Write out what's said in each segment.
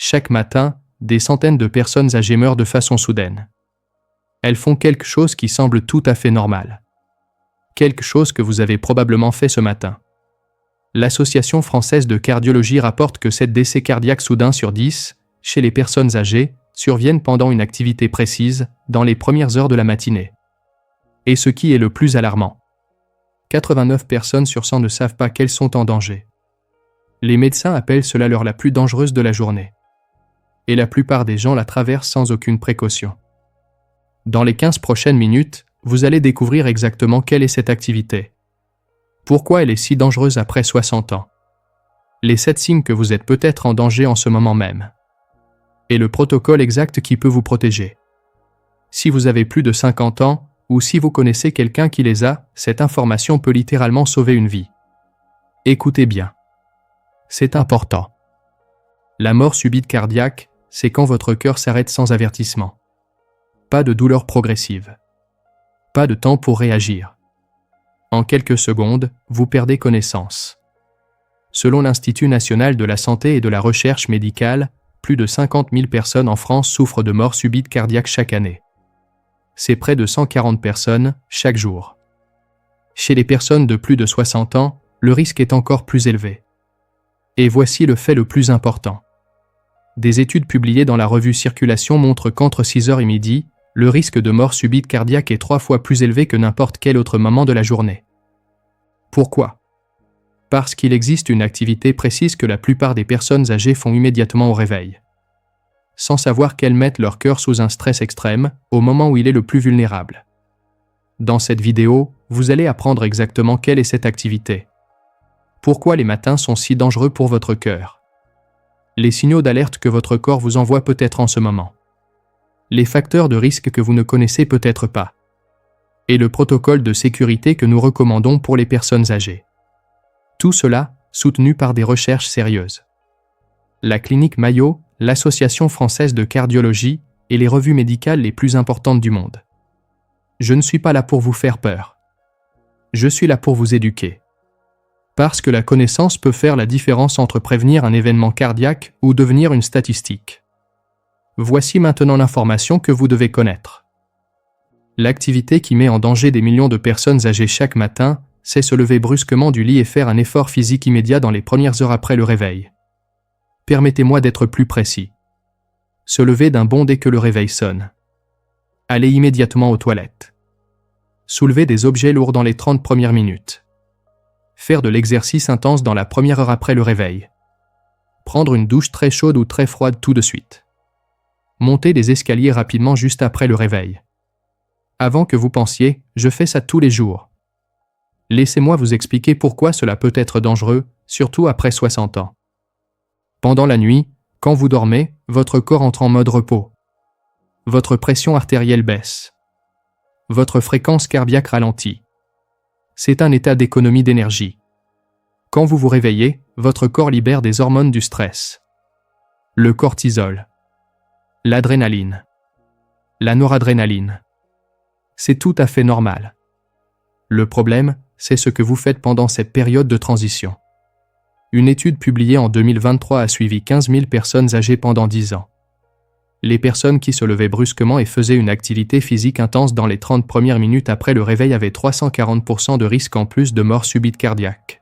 chaque matin, des centaines de personnes âgées meurent de façon soudaine. Elles font quelque chose qui semble tout à fait normal. Quelque chose que vous avez probablement fait ce matin. L'Association française de cardiologie rapporte que 7 décès cardiaques soudains sur 10, chez les personnes âgées, surviennent pendant une activité précise, dans les premières heures de la matinée. Et ce qui est le plus alarmant, 89 personnes sur 100 ne savent pas qu'elles sont en danger. Les médecins appellent cela l'heure la plus dangereuse de la journée. Et la plupart des gens la traversent sans aucune précaution. Dans les 15 prochaines minutes, vous allez découvrir exactement quelle est cette activité. Pourquoi elle est si dangereuse après 60 ans. Les 7 signes que vous êtes peut-être en danger en ce moment même. Et le protocole exact qui peut vous protéger. Si vous avez plus de 50 ans, ou si vous connaissez quelqu'un qui les a, cette information peut littéralement sauver une vie. Écoutez bien. C'est important. La mort subite cardiaque, c'est quand votre cœur s'arrête sans avertissement. Pas de douleur progressive. Pas de temps pour réagir. En quelques secondes, vous perdez connaissance. Selon l'Institut national de la santé et de la recherche médicale, plus de 50 000 personnes en France souffrent de mort subite cardiaque chaque année. C'est près de 140 personnes, chaque jour. Chez les personnes de plus de 60 ans, le risque est encore plus élevé. Et voici le fait le plus important. Des études publiées dans la revue Circulation montrent qu'entre 6h et midi, le risque de mort subite cardiaque est 3 fois plus élevé que n'importe quel autre moment de la journée. Pourquoi ? Parce qu'il existe une activité précise que la plupart des personnes âgées font immédiatement au réveil. Sans savoir qu'elles mettent leur cœur sous un stress extrême, au moment où il est le plus vulnérable. Dans cette vidéo, vous allez apprendre exactement quelle est cette activité. Pourquoi les matins sont si dangereux pour votre cœur. Les signaux d'alerte que votre corps vous envoie peut-être en ce moment. Les facteurs de risque que vous ne connaissez peut-être pas. Et le protocole de sécurité que nous recommandons pour les personnes âgées. Tout cela, soutenu par des recherches sérieuses. La clinique Mayo, l'Association française de cardiologie et les revues médicales les plus importantes du monde. Je ne suis pas là pour vous faire peur. Je suis là pour vous éduquer. Parce que la connaissance peut faire la différence entre prévenir un événement cardiaque ou devenir une statistique. Voici maintenant l'information que vous devez connaître. L'activité qui met en danger des millions de personnes âgées chaque matin, c'est se lever brusquement du lit et faire un effort physique immédiat dans les premières heures après le réveil. Permettez-moi d'être plus précis. Se lever d'un bond dès que le réveil sonne. Aller immédiatement aux toilettes. Soulever des objets lourds dans les 30 premières minutes. Faire de l'exercice intense dans la première heure après le réveil. Prendre une douche très chaude ou très froide tout de suite. Monter des escaliers rapidement juste après le réveil. Avant que vous pensiez, je fais ça tous les jours. Laissez-moi vous expliquer pourquoi cela peut être dangereux, surtout après 60 ans. Pendant la nuit, quand vous dormez, votre corps entre en mode repos. Votre pression artérielle baisse. Votre fréquence cardiaque ralentit. C'est un état d'économie d'énergie. Quand vous vous réveillez, votre corps libère des hormones du stress. Le cortisol. L'adrénaline. La noradrénaline. C'est tout à fait normal. Le problème, c'est ce que vous faites pendant cette période de transition. Une étude publiée en 2023 a suivi 15 000 personnes âgées pendant 10 ans. Les personnes qui se levaient brusquement et faisaient une activité physique intense dans les 30 premières minutes après le réveil avaient 340% de risque en plus de mort subite cardiaque.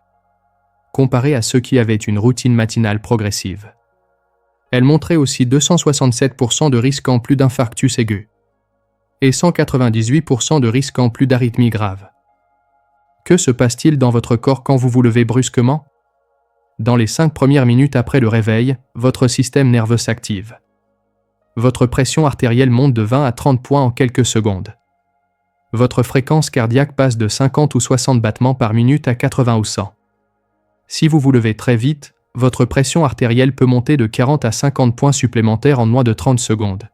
Comparé à ceux qui avaient une routine matinale progressive. Elle montrait aussi 267% de risque en plus d'infarctus aigu. Et 198% de risque en plus d'arythmie grave. Que se passe-t-il dans votre corps quand vous vous levez brusquement ? Dans les 5 premières minutes après le réveil, votre système nerveux s'active. Votre pression artérielle monte de 20 à 30 points en quelques secondes. Votre fréquence cardiaque passe de 50 ou 60 battements par minute à 80 ou 100. Si vous vous levez très vite, votre pression artérielle peut monter de 40 à 50 points supplémentaires en moins de 30 secondes.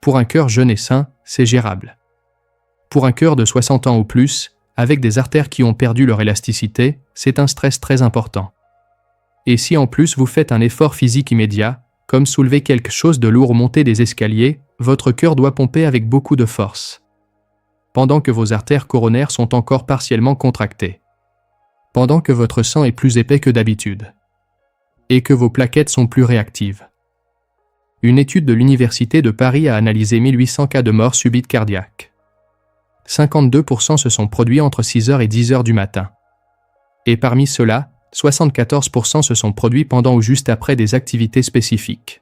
Pour un cœur jeune et sain, c'est gérable. Pour un cœur de 60 ans ou plus, avec des artères qui ont perdu leur élasticité, c'est un stress très important. Et si en plus vous faites un effort physique immédiat, comme soulever quelque chose de lourd ou monter des escaliers, votre cœur doit pomper avec beaucoup de force. Pendant que vos artères coronaires sont encore partiellement contractées. Pendant que votre sang est plus épais que d'habitude. Et que vos plaquettes sont plus réactives. Une étude de l'Université de Paris a analysé 1800 cas de mort subite cardiaque. 52% se sont produits entre 6h et 10h du matin. Et parmi ceux-là, 74% se sont produits pendant ou juste après des activités spécifiques.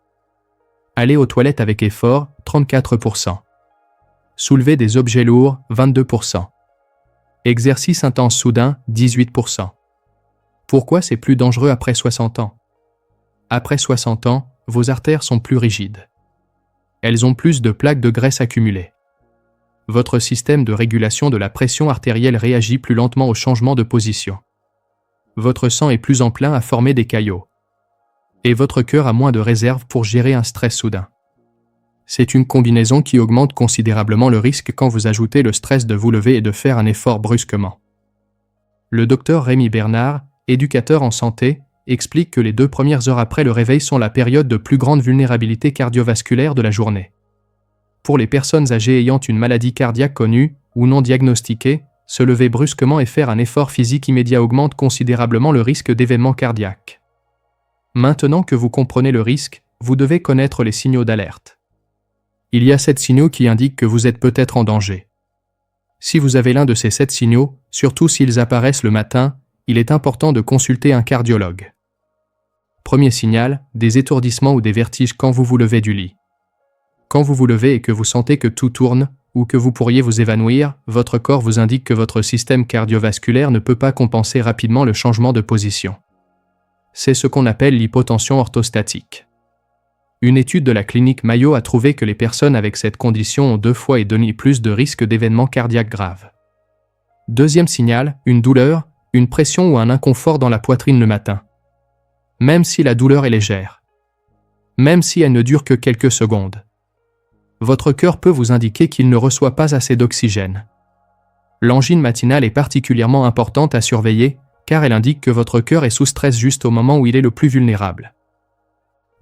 Aller aux toilettes avec effort, 34%. Soulever des objets lourds, 22%. Exercice intense soudain, 18%. Pourquoi c'est plus dangereux après 60 ans? Après 60 ans, vos artères sont plus rigides. Elles ont plus de plaques de graisse accumulées. Votre système de régulation de la pression artérielle réagit plus lentement au changement de position. Votre sang est plus enclin à former des caillots. Et votre cœur a moins de réserve pour gérer un stress soudain. C'est une combinaison qui augmente considérablement le risque quand vous ajoutez le stress de vous lever et de faire un effort brusquement. Le docteur Rémi Bernard, éducateur en santé, explique que les 2 premières heures après le réveil sont la période de plus grande vulnérabilité cardiovasculaire de la journée. Pour les personnes âgées ayant une maladie cardiaque connue ou non diagnostiquée, se lever brusquement et faire un effort physique immédiat augmente considérablement le risque d'événements cardiaques. Maintenant que vous comprenez le risque, vous devez connaître les signaux d'alerte. Il y a 7 signaux qui indiquent que vous êtes peut-être en danger. Si vous avez l'un de ces 7 signaux, surtout s'ils apparaissent le matin, il est important de consulter un cardiologue. Premier signal, des étourdissements ou des vertiges quand vous vous levez du lit. Quand vous vous levez et que vous sentez que tout tourne, ou que vous pourriez vous évanouir, votre corps vous indique que votre système cardiovasculaire ne peut pas compenser rapidement le changement de position. C'est ce qu'on appelle l'hypotension orthostatique. Une étude de la clinique Mayo a trouvé que les personnes avec cette condition ont 2 fois et demi plus de risque d'événements cardiaques graves. Deuxième signal, une douleur, une pression ou un inconfort dans la poitrine le matin. Même si la douleur est légère. Même si elle ne dure que quelques secondes. Votre cœur peut vous indiquer qu'il ne reçoit pas assez d'oxygène. L'angine matinale est particulièrement importante à surveiller, car elle indique que votre cœur est sous stress juste au moment où il est le plus vulnérable.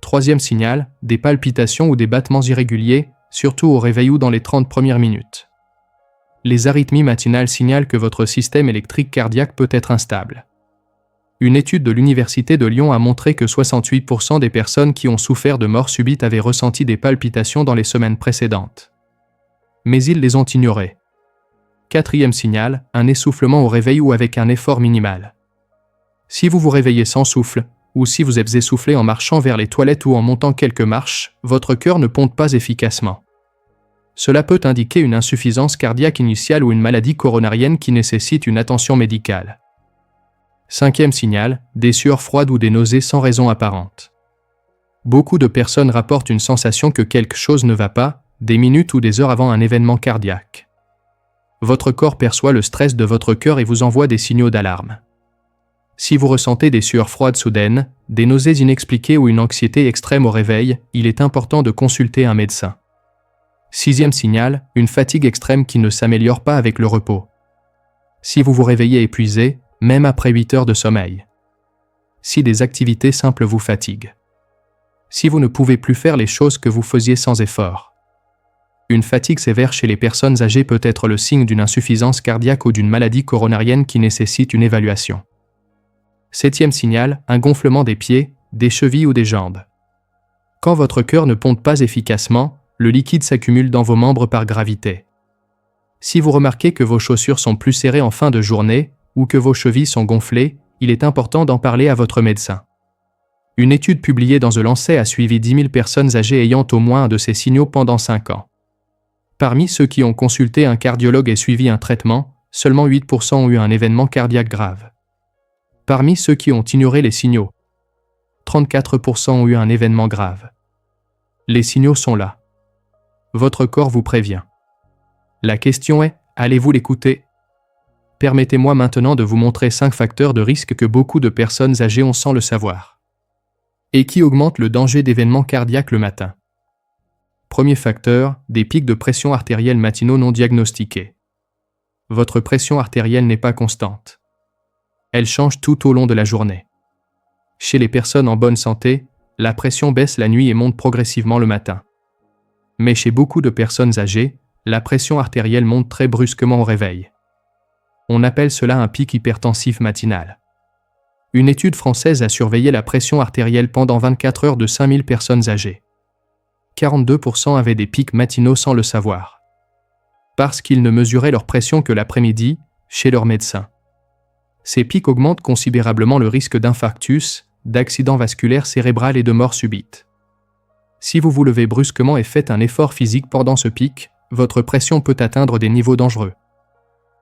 Troisième signal, des palpitations ou des battements irréguliers, surtout au réveil ou dans les 30 premières minutes. Les arythmies matinales signalent que votre système électrique cardiaque peut être instable. Une étude de l'Université de Lyon a montré que 68% des personnes qui ont souffert de mort subite avaient ressenti des palpitations dans les semaines précédentes. Mais ils les ont ignorées. Quatrième signal, un essoufflement au réveil ou avec un effort minimal. Si vous vous réveillez sans souffle, ou si vous êtes essoufflé en marchant vers les toilettes ou en montant quelques marches, votre cœur ne pompe pas efficacement. Cela peut indiquer une insuffisance cardiaque initiale ou une maladie coronarienne qui nécessite une attention médicale. Cinquième signal, des sueurs froides ou des nausées sans raison apparente. Beaucoup de personnes rapportent une sensation que quelque chose ne va pas, des minutes ou des heures avant un événement cardiaque. Votre corps perçoit le stress de votre cœur et vous envoie des signaux d'alarme. Si vous ressentez des sueurs froides soudaines, des nausées inexpliquées ou une anxiété extrême au réveil, il est important de consulter un médecin. Sixième signal, une fatigue extrême qui ne s'améliore pas avec le repos. Si vous vous réveillez épuisé, même après 8 heures de sommeil. Si des activités simples vous fatiguent. Si vous ne pouvez plus faire les choses que vous faisiez sans effort. Une fatigue sévère chez les personnes âgées peut être le signe d'une insuffisance cardiaque ou d'une maladie coronarienne qui nécessite une évaluation. Septième signal, un gonflement des pieds, des chevilles ou des jambes. Quand votre cœur ne pompe pas efficacement, le liquide s'accumule dans vos membres par gravité. Si vous remarquez que vos chaussures sont plus serrées en fin de journée, ou que vos chevilles sont gonflées, il est important d'en parler à votre médecin. Une étude publiée dans The Lancet a suivi 10 000 personnes âgées ayant au moins un de ces signaux pendant 5 ans. Parmi ceux qui ont consulté un cardiologue et suivi un traitement, seulement 8% ont eu un événement cardiaque grave. Parmi ceux qui ont ignoré les signaux, 34% ont eu un événement grave. Les signaux sont là. Votre corps vous prévient. La question est, allez-vous l'écouter ? Permettez-moi maintenant de vous montrer 5 facteurs de risque que beaucoup de personnes âgées ont sans le savoir. Et qui augmentent le danger d'événements cardiaques le matin. Premier facteur, des pics de pression artérielle matinaux non diagnostiqués. Votre pression artérielle n'est pas constante. Elle change tout au long de la journée. Chez les personnes en bonne santé, la pression baisse la nuit et monte progressivement le matin. Mais chez beaucoup de personnes âgées, la pression artérielle monte très brusquement au réveil. On appelle cela un pic hypertensif matinal. Une étude française a surveillé la pression artérielle pendant 24 heures de 5000 personnes âgées. 42% avaient des pics matinaux sans le savoir. Parce qu'ils ne mesuraient leur pression que l'après-midi, chez leur médecin. Ces pics augmentent considérablement le risque d'infarctus, d'accident vasculaire cérébral et de mort subite. Si vous vous levez brusquement et faites un effort physique pendant ce pic, votre pression peut atteindre des niveaux dangereux.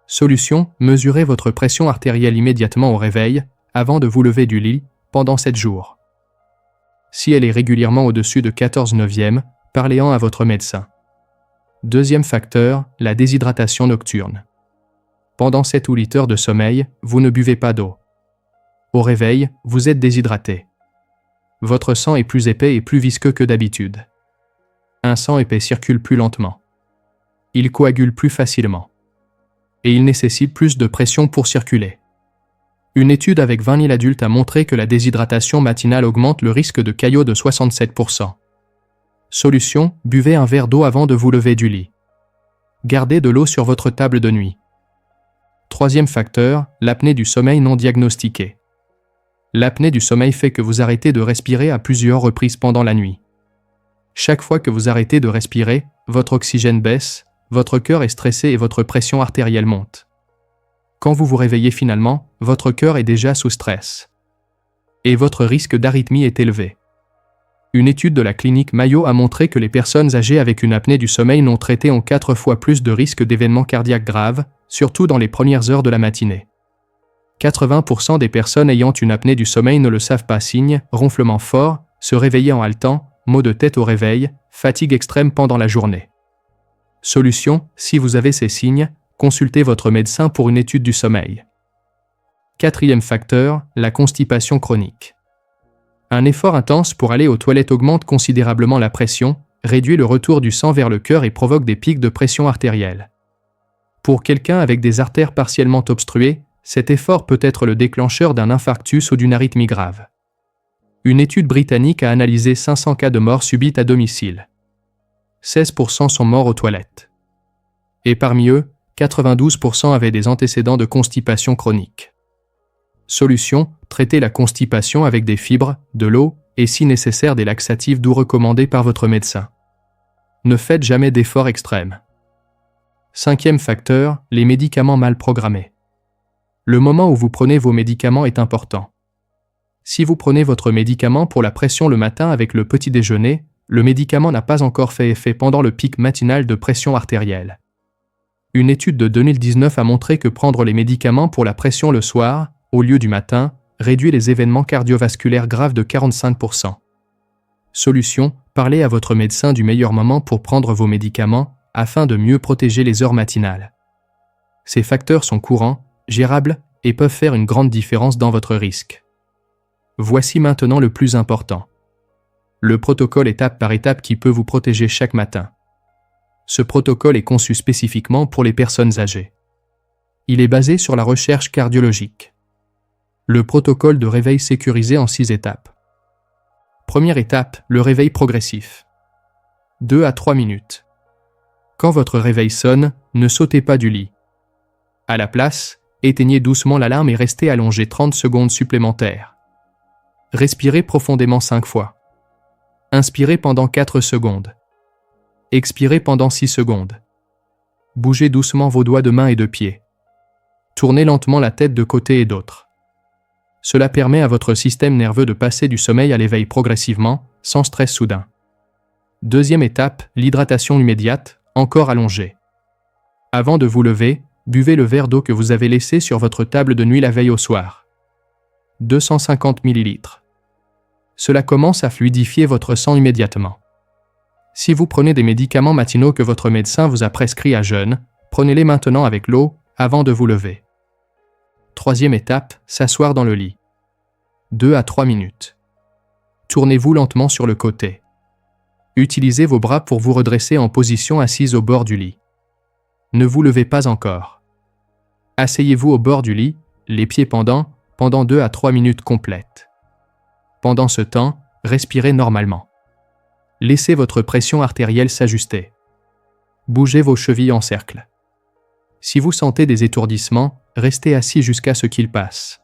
Solution, mesurez votre pression artérielle immédiatement au réveil, avant de vous lever du lit, pendant 7 jours. Si elle est régulièrement au-dessus de 14/9, parlez-en à votre médecin. Deuxième facteur, la déshydratation nocturne. Pendant 7 ou 8 heures de sommeil, vous ne buvez pas d'eau. Au réveil, vous êtes déshydraté. Votre sang est plus épais et plus visqueux que d'habitude. Un sang épais circule plus lentement. Il coagule plus facilement. Et il nécessite plus de pression pour circuler. Une étude avec 20 000 adultes a montré que la déshydratation matinale augmente le risque de caillot de 67%. Solution, buvez un verre d'eau avant de vous lever du lit. Gardez de l'eau sur votre table de nuit. Troisième facteur, l'apnée du sommeil non diagnostiquée. L'apnée du sommeil fait que vous arrêtez de respirer à plusieurs reprises pendant la nuit. Chaque fois que vous arrêtez de respirer, votre oxygène baisse, votre cœur est stressé et votre pression artérielle monte. Quand vous vous réveillez finalement, votre cœur est déjà sous stress. Et votre risque d'arythmie est élevé. Une étude de la clinique Mayo a montré que les personnes âgées avec une apnée du sommeil non traitée ont 4 fois plus de risques d'événements cardiaques graves, surtout dans les premières heures de la matinée. 80% des personnes ayant une apnée du sommeil ne le savent pas. Signes, ronflement fort, se réveiller en haletant, maux de tête au réveil, fatigue extrême pendant la journée. Solution, si vous avez ces signes, consultez votre médecin pour une étude du sommeil. Quatrième facteur, la constipation chronique. Un effort intense pour aller aux toilettes augmente considérablement la pression, réduit le retour du sang vers le cœur et provoque des pics de pression artérielle. Pour quelqu'un avec des artères partiellement obstruées, cet effort peut être le déclencheur d'un infarctus ou d'une arythmie grave. Une étude britannique a analysé 500 cas de mort subite à domicile. 16% sont morts aux toilettes. Et parmi eux, 92% avaient des antécédents de constipation chronique. Solution, traitez la constipation avec des fibres, de l'eau, et si nécessaire des laxatifs doux recommandés par votre médecin. Ne faites jamais d'efforts extrêmes. Cinquième facteur, les médicaments mal programmés. Le moment où vous prenez vos médicaments est important. Si vous prenez votre médicament pour la pression le matin avec le petit déjeuner, le médicament n'a pas encore fait effet pendant le pic matinal de pression artérielle. Une étude de 2019 a montré que prendre les médicaments pour la pression le soir, au lieu du matin, réduit les événements cardiovasculaires graves de 45%. Solution, parlez à votre médecin du meilleur moment pour prendre vos médicaments, afin de mieux protéger les heures matinales. Ces facteurs sont courants, gérables, et peuvent faire une grande différence dans votre risque. Voici maintenant le plus important. Le protocole étape par étape qui peut vous protéger chaque matin. Ce protocole est conçu spécifiquement pour les personnes âgées. Il est basé sur la recherche cardiologique. Le protocole de réveil sécurisé en 6 étapes. Première étape, le réveil progressif. 2 à 3 minutes. Quand votre réveil sonne, ne sautez pas du lit. À la place, éteignez doucement l'alarme et restez allongé 30 secondes supplémentaires. Respirez profondément 5 fois. Inspirez pendant 4 secondes. Expirez pendant 6 secondes. Bougez doucement vos doigts de main et de pied. Tournez lentement la tête de côté et d'autre. Cela permet à votre système nerveux de passer du sommeil à l'éveil progressivement, sans stress soudain. Deuxième étape, l'hydratation immédiate, encore allongée. Avant de vous lever, buvez le verre d'eau que vous avez laissé sur votre table de nuit la veille au soir. 250 ml. Cela commence à fluidifier votre sang immédiatement. Si vous prenez des médicaments matinaux que votre médecin vous a prescrits à jeun, prenez-les maintenant avec l'eau, avant de vous lever. Troisième étape, s'asseoir dans le lit. 2 à 3 minutes. Tournez-vous lentement sur le côté. Utilisez vos bras pour vous redresser en position assise au bord du lit. Ne vous levez pas encore. Asseyez-vous au bord du lit, les pieds pendant 2 à 3 minutes complètes. Pendant ce temps, respirez normalement. Laissez votre pression artérielle s'ajuster. Bougez vos chevilles en cercle. Si vous sentez des étourdissements, restez assis jusqu'à ce qu'ils passent.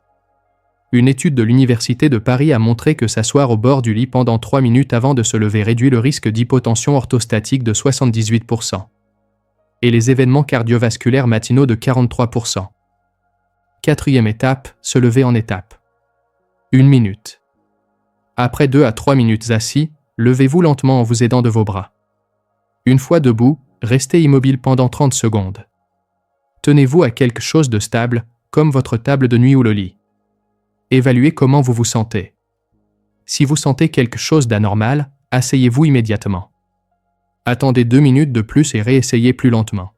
Une étude de l'Université de Paris a montré que s'asseoir au bord du lit pendant 3 minutes avant de se lever réduit le risque d'hypotension orthostatique de 78%. Et les événements cardiovasculaires matinaux de 43%. Quatrième étape, se lever en étapes. 1 minute. Après 2 à 3 minutes assis, levez-vous lentement en vous aidant de vos bras. Une fois debout, restez immobile pendant 30 secondes. Tenez-vous à quelque chose de stable, comme votre table de nuit ou le lit. Évaluez comment vous vous sentez. Si vous sentez quelque chose d'anormal, asseyez-vous immédiatement. Attendez 2 minutes de plus et réessayez plus lentement.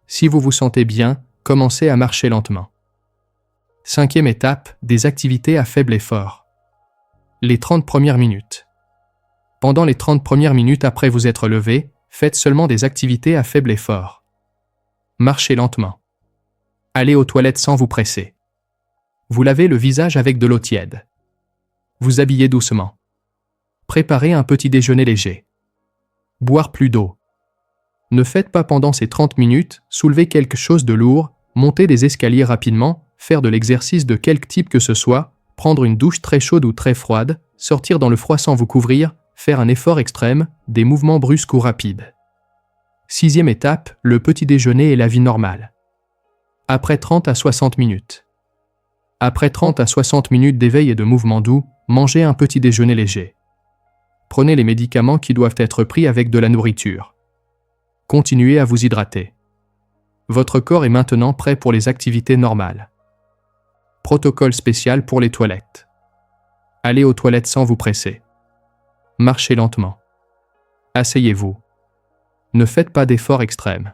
Si vous vous sentez bien, commencez à marcher lentement. 5e étape, des activités à faible effort. Les 30 premières minutes. Pendant les 30 premières minutes après vous être levé, faites seulement des activités à faible effort. Marchez lentement. Allez aux toilettes sans vous presser. Vous lavez le visage avec de l'eau tiède. Vous habillez doucement. Préparez un petit déjeuner léger. Boire plus d'eau. Ne faites pas pendant ces 30 minutes, soulever quelque chose de lourd, monter des escaliers rapidement, faire de l'exercice de quelque type que ce soit, prendre une douche très chaude ou très froide, sortir dans le froid sans vous couvrir, faire un effort extrême, des mouvements brusques ou rapides. 6e étape, le petit déjeuner et la vie normale. Après 30 à 60 minutes. Après 30 à 60 minutes d'éveil et de mouvements doux, mangez un petit déjeuner léger. Prenez les médicaments qui doivent être pris avec de la nourriture. Continuez à vous hydrater. Votre corps est maintenant prêt pour les activités normales. Protocole spécial pour les toilettes. Allez aux toilettes sans vous presser. Marchez lentement. Asseyez-vous. Ne faites pas d'efforts extrêmes.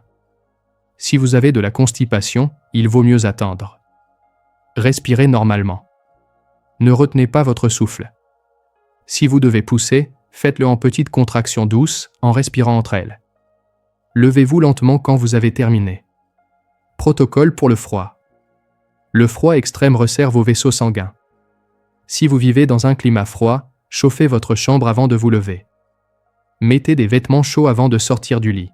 Si vous avez de la constipation, il vaut mieux attendre. Respirez normalement. Ne retenez pas votre souffle. Si vous devez pousser, faites-le en petites contractions douces, en respirant entre elles. Levez-vous lentement quand vous avez terminé. Protocole pour le froid. Le froid extrême resserre vos vaisseaux sanguins. Si vous vivez dans un climat froid, chauffez votre chambre avant de vous lever. Mettez des vêtements chauds avant de sortir du lit.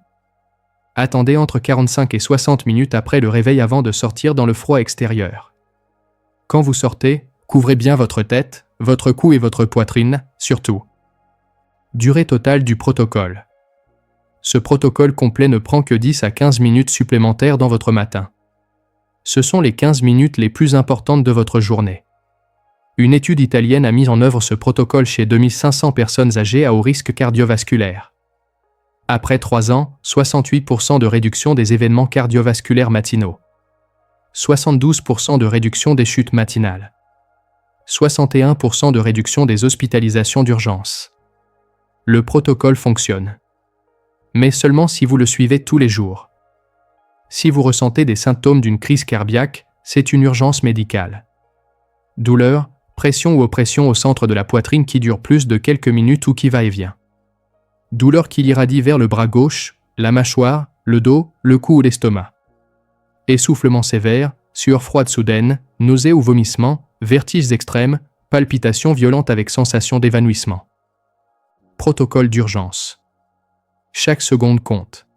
Attendez entre 45 et 60 minutes après le réveil avant de sortir dans le froid extérieur. Quand vous sortez, couvrez bien votre tête, votre cou et votre poitrine, surtout. Durée totale du protocole. Ce protocole complet ne prend que 10 à 15 minutes supplémentaires dans votre matin. Ce sont les 15 minutes les plus importantes de votre journée. Une étude italienne a mis en œuvre ce protocole chez 2500 personnes âgées à haut risque cardiovasculaire. Après 3 ans, 68% de réduction des événements cardiovasculaires matinaux. 72% de réduction des chutes matinales. 61% de réduction des hospitalisations d'urgence. Le protocole fonctionne. Mais seulement si vous le suivez tous les jours. Si vous ressentez des symptômes d'une crise cardiaque, c'est une urgence médicale. Douleur, pression ou oppression au centre de la poitrine qui dure plus de quelques minutes ou qui va et vient. Douleur qui irradie vers le bras gauche, la mâchoire, le dos, le cou ou l'estomac. Essoufflement sévère, sueur froide soudaine, nausées ou vomissements, vertiges extrêmes, palpitations violentes avec sensation d'évanouissement. Protocole d'urgence. Chaque seconde compte.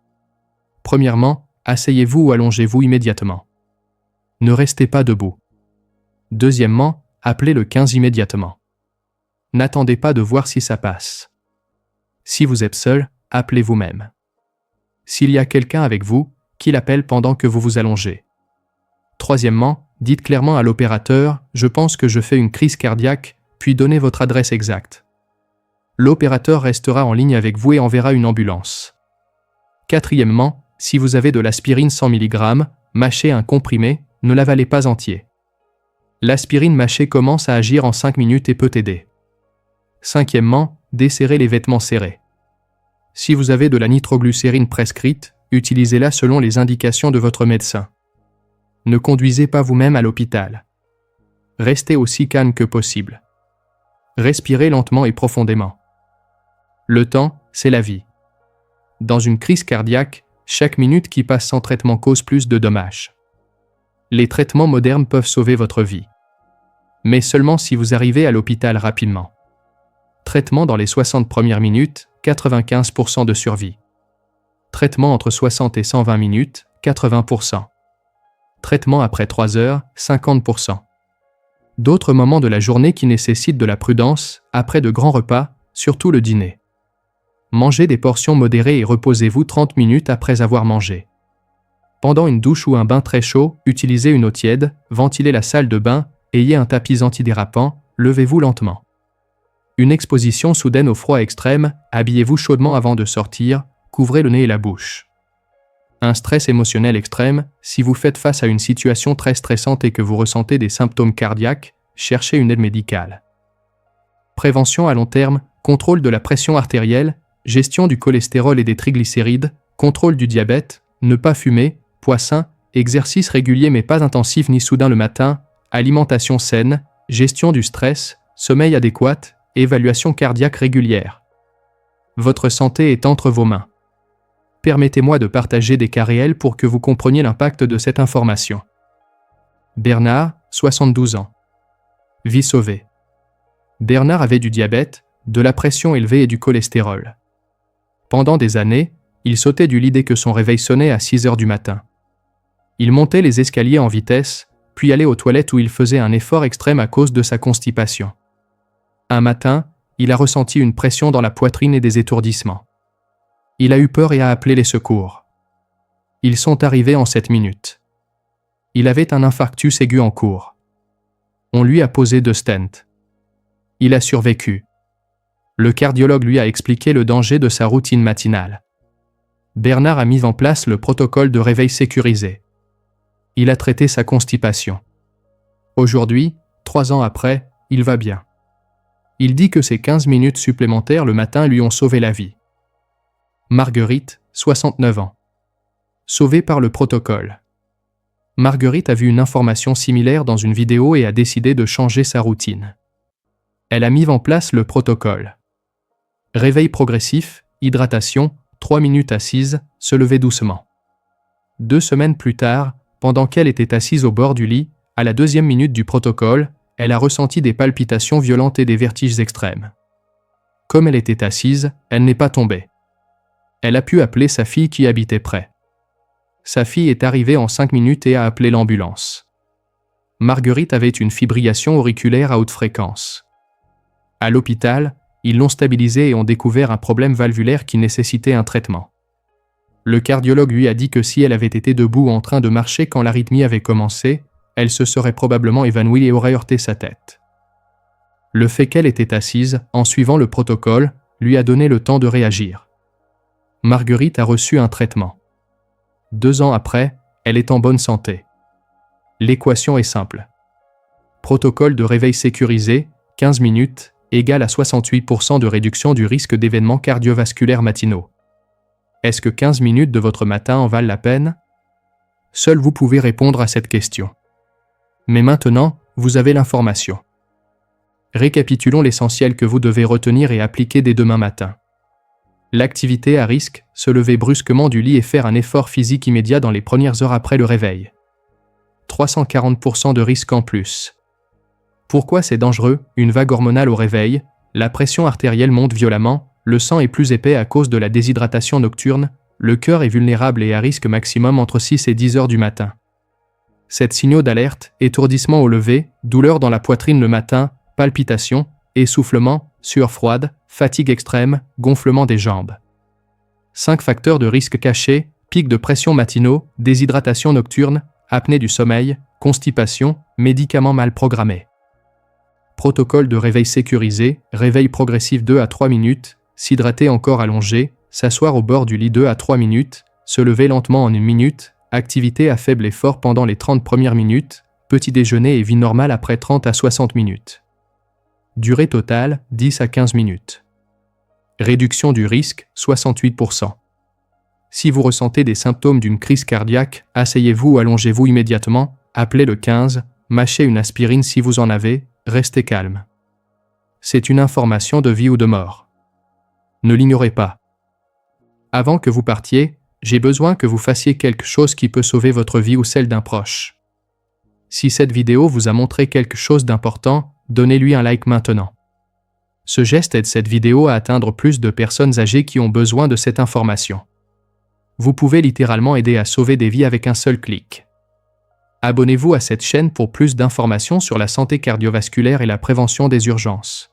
Premièrement, asseyez-vous ou allongez-vous immédiatement. Ne restez pas debout. Deuxièmement, appelez le 15 immédiatement. N'attendez pas de voir si ça passe. Si vous êtes seul, appelez vous-même. S'il y a quelqu'un avec vous, qu'il appelle pendant que vous vous allongez. Troisièmement, dites clairement à l'opérateur « Je pense que je fais une crise cardiaque », puis donnez votre adresse exacte. L'opérateur restera en ligne avec vous et enverra une ambulance. Quatrièmement, si vous avez de l'aspirine 100 mg, mâchez un comprimé, ne l'avalez pas entier. L'aspirine mâchée commence à agir en 5 minutes et peut aider. Cinquièmement, desserrez les vêtements serrés. Si vous avez de la nitroglycérine prescrite, utilisez-la selon les indications de votre médecin. Ne conduisez pas vous-même à l'hôpital. Restez aussi calme que possible. Respirez lentement et profondément. Le temps, c'est la vie. Dans une crise cardiaque, chaque minute qui passe sans traitement cause plus de dommages. Les traitements modernes peuvent sauver votre vie. Mais seulement si vous arrivez à l'hôpital rapidement. Traitement dans les 60 premières minutes, 95% de survie. Traitement entre 60 et 120 minutes, 80%. Traitement après 3 heures, 50%. D'autres moments de la journée qui nécessitent de la prudence, après de grands repas, surtout le dîner. Mangez des portions modérées et reposez-vous 30 minutes après avoir mangé. Pendant une douche ou un bain très chaud, utilisez une eau tiède, ventilez la salle de bain, ayez un tapis antidérapant, levez-vous lentement. Une exposition soudaine au froid extrême, habillez-vous chaudement avant de sortir, couvrez le nez et la bouche. Un stress émotionnel extrême, si vous faites face à une situation très stressante et que vous ressentez des symptômes cardiaques, cherchez une aide médicale. Prévention à long terme, contrôle de la pression artérielle, gestion du cholestérol et des triglycérides, contrôle du diabète, ne pas fumer, poids sain, exercice régulier mais pas intensif ni soudain le matin, alimentation saine, gestion du stress, sommeil adéquat, évaluation cardiaque régulière. Votre santé est entre vos mains. Permettez-moi de partager des cas réels pour que vous compreniez l'impact de cette information. Bernard, 72 ans. Vie sauvée. Bernard avait du diabète, de la pression élevée et du cholestérol. Pendant des années, il sautait du lit dès que son réveil sonnait à 6 heures du matin. Il montait les escaliers en vitesse, puis allait aux toilettes où il faisait un effort extrême à cause de sa constipation. Un matin, il a ressenti une pression dans la poitrine et des étourdissements. Il a eu peur et a appelé les secours. Ils sont arrivés en 7 minutes. Il avait un infarctus aigu en cours. On lui a posé 2 stents. Il a survécu. Le cardiologue lui a expliqué le danger de sa routine matinale. Bernard a mis en place le protocole de réveil sécurisé. Il a traité sa constipation. Aujourd'hui, 3 ans après, il va bien. Il dit que ces 15 minutes supplémentaires le matin lui ont sauvé la vie. Marguerite, 69 ans. Sauvée par le protocole. Marguerite a vu une information similaire dans une vidéo et a décidé de changer sa routine. Elle a mis en place le protocole. Réveil progressif, hydratation, 3 minutes assise, se lever doucement. 2 semaines plus tard, pendant qu'elle était assise au bord du lit, à la 2e minute du protocole, elle a ressenti des palpitations violentes et des vertiges extrêmes. Comme elle était assise, elle n'est pas tombée. Elle a pu appeler sa fille qui habitait près. Sa fille est arrivée en 5 minutes et a appelé l'ambulance. Marguerite avait une fibrillation auriculaire à haute fréquence. À l'hôpital, ils l'ont stabilisée et ont découvert un problème valvulaire qui nécessitait un traitement. Le cardiologue lui a dit que si elle avait été debout en train de marcher quand l'arythmie avait commencé, elle se serait probablement évanouie et aurait heurté sa tête. Le fait qu'elle était assise, en suivant le protocole, lui a donné le temps de réagir. Marguerite a reçu un traitement. 2 ans après, elle est en bonne santé. L'équation est simple. Protocole de réveil sécurisé, 15 minutes, égale à 68% de réduction du risque d'événements cardiovasculaires matinaux. Est-ce que 15 minutes de votre matin en valent la peine? Seul vous pouvez répondre à cette question. Mais maintenant, vous avez l'information. Récapitulons l'essentiel que vous devez retenir et appliquer dès demain matin. L'activité à risque, se lever brusquement du lit et faire un effort physique immédiat dans les premières heures après le réveil. 340% de risque en plus. Pourquoi c'est dangereux? Une vague hormonale au réveil, la pression artérielle monte violemment, le sang est plus épais à cause de la déshydratation nocturne, le cœur est vulnérable et à risque maximum entre 6 et 10 heures du matin. 7 signaux d'alerte, étourdissement au lever, douleur dans la poitrine le matin, palpitations, essoufflement, sueur froide, fatigue extrême, gonflement des jambes. 5 facteurs de risque cachés, pics de pression matinaux, déshydratation nocturne, apnée du sommeil, constipation, médicaments mal programmés. Protocole de réveil sécurisé, réveil progressif 2 à 3 minutes, s'hydrater encore allongé, s'asseoir au bord du lit 2 à 3 minutes, se lever lentement en 1 minute, activité à faible effort pendant les 30 premières minutes, petit déjeuner et vie normale après 30 à 60 minutes. Durée totale, 10 à 15 minutes. Réduction du risque, 68%. Si vous ressentez des symptômes d'une crise cardiaque, asseyez-vous ou allongez-vous immédiatement, appelez le 15, mâchez une aspirine si vous en avez, restez calme. C'est une information de vie ou de mort. Ne l'ignorez pas. Avant que vous partiez, j'ai besoin que vous fassiez quelque chose qui peut sauver votre vie ou celle d'un proche. Si cette vidéo vous a montré quelque chose d'important, donnez-lui un like maintenant. Ce geste aide cette vidéo à atteindre plus de personnes âgées qui ont besoin de cette information. Vous pouvez littéralement aider à sauver des vies avec un seul clic. Abonnez-vous à cette chaîne pour plus d'informations sur la santé cardiovasculaire et la prévention des urgences.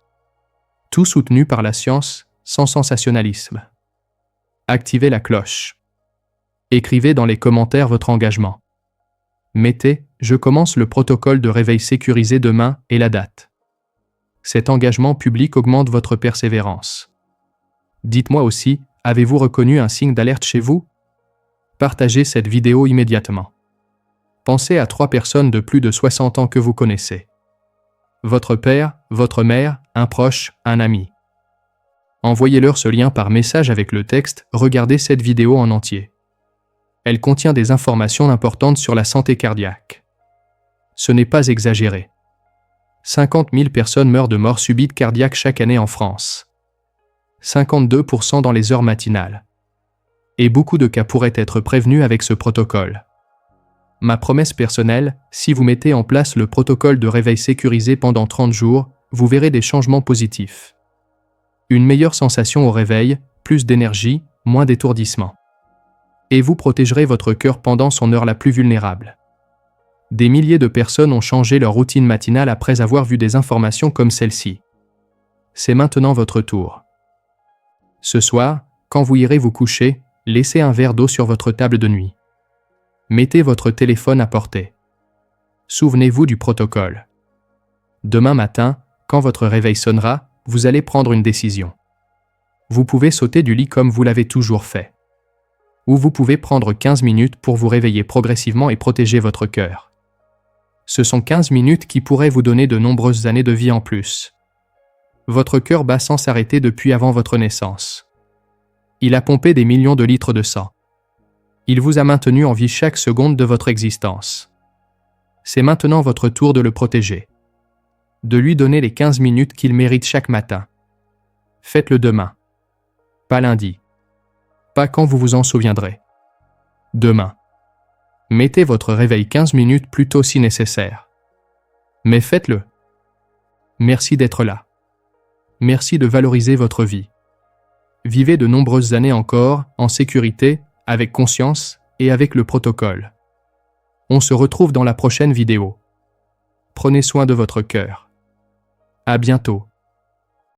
Tout soutenu par la science, sans sensationnalisme. Activez la cloche. Écrivez dans les commentaires votre engagement. Mettez « Je commence le protocole de réveil sécurisé demain » et la date. Cet engagement public augmente votre persévérance. Dites-moi aussi, avez-vous reconnu un signe d'alerte chez vous? Partagez cette vidéo immédiatement. Pensez à 3 personnes de plus de 60 ans que vous connaissez. Votre père, votre mère, un proche, un ami. Envoyez-leur ce lien par message avec le texte « Regardez cette vidéo en entier ». Elle contient des informations importantes sur la santé cardiaque. Ce n'est pas exagéré. 50 000 personnes meurent de mort subite cardiaque chaque année en France. 52% dans les heures matinales. Et beaucoup de cas pourraient être prévenus avec ce protocole. Ma promesse personnelle, si vous mettez en place le protocole de réveil sécurisé pendant 30 jours, vous verrez des changements positifs. Une meilleure sensation au réveil, plus d'énergie, moins d'étourdissement. Et vous protégerez votre cœur pendant son heure la plus vulnérable. Des milliers de personnes ont changé leur routine matinale après avoir vu des informations comme celle-ci. C'est maintenant votre tour. Ce soir, quand vous irez vous coucher, laissez un verre d'eau sur votre table de nuit. Mettez votre téléphone à portée. Souvenez-vous du protocole. Demain matin, quand votre réveil sonnera, vous allez prendre une décision. Vous pouvez sauter du lit comme vous l'avez toujours fait. Ou vous pouvez prendre 15 minutes pour vous réveiller progressivement et protéger votre cœur. Ce sont 15 minutes qui pourraient vous donner de nombreuses années de vie en plus. Votre cœur bat sans s'arrêter depuis avant votre naissance. Il a pompé des millions de litres de sang. Il vous a maintenu en vie chaque seconde de votre existence. C'est maintenant votre tour de le protéger. De lui donner les 15 minutes qu'il mérite chaque matin. Faites-le demain. Pas lundi. Pas quand vous vous en souviendrez. Demain. Mettez votre réveil 15 minutes plus tôt si nécessaire. Mais faites-le. Merci d'être là. Merci de valoriser votre vie. Vivez de nombreuses années encore, en sécurité, avec conscience et avec le protocole. On se retrouve dans la prochaine vidéo. Prenez soin de votre cœur. À bientôt.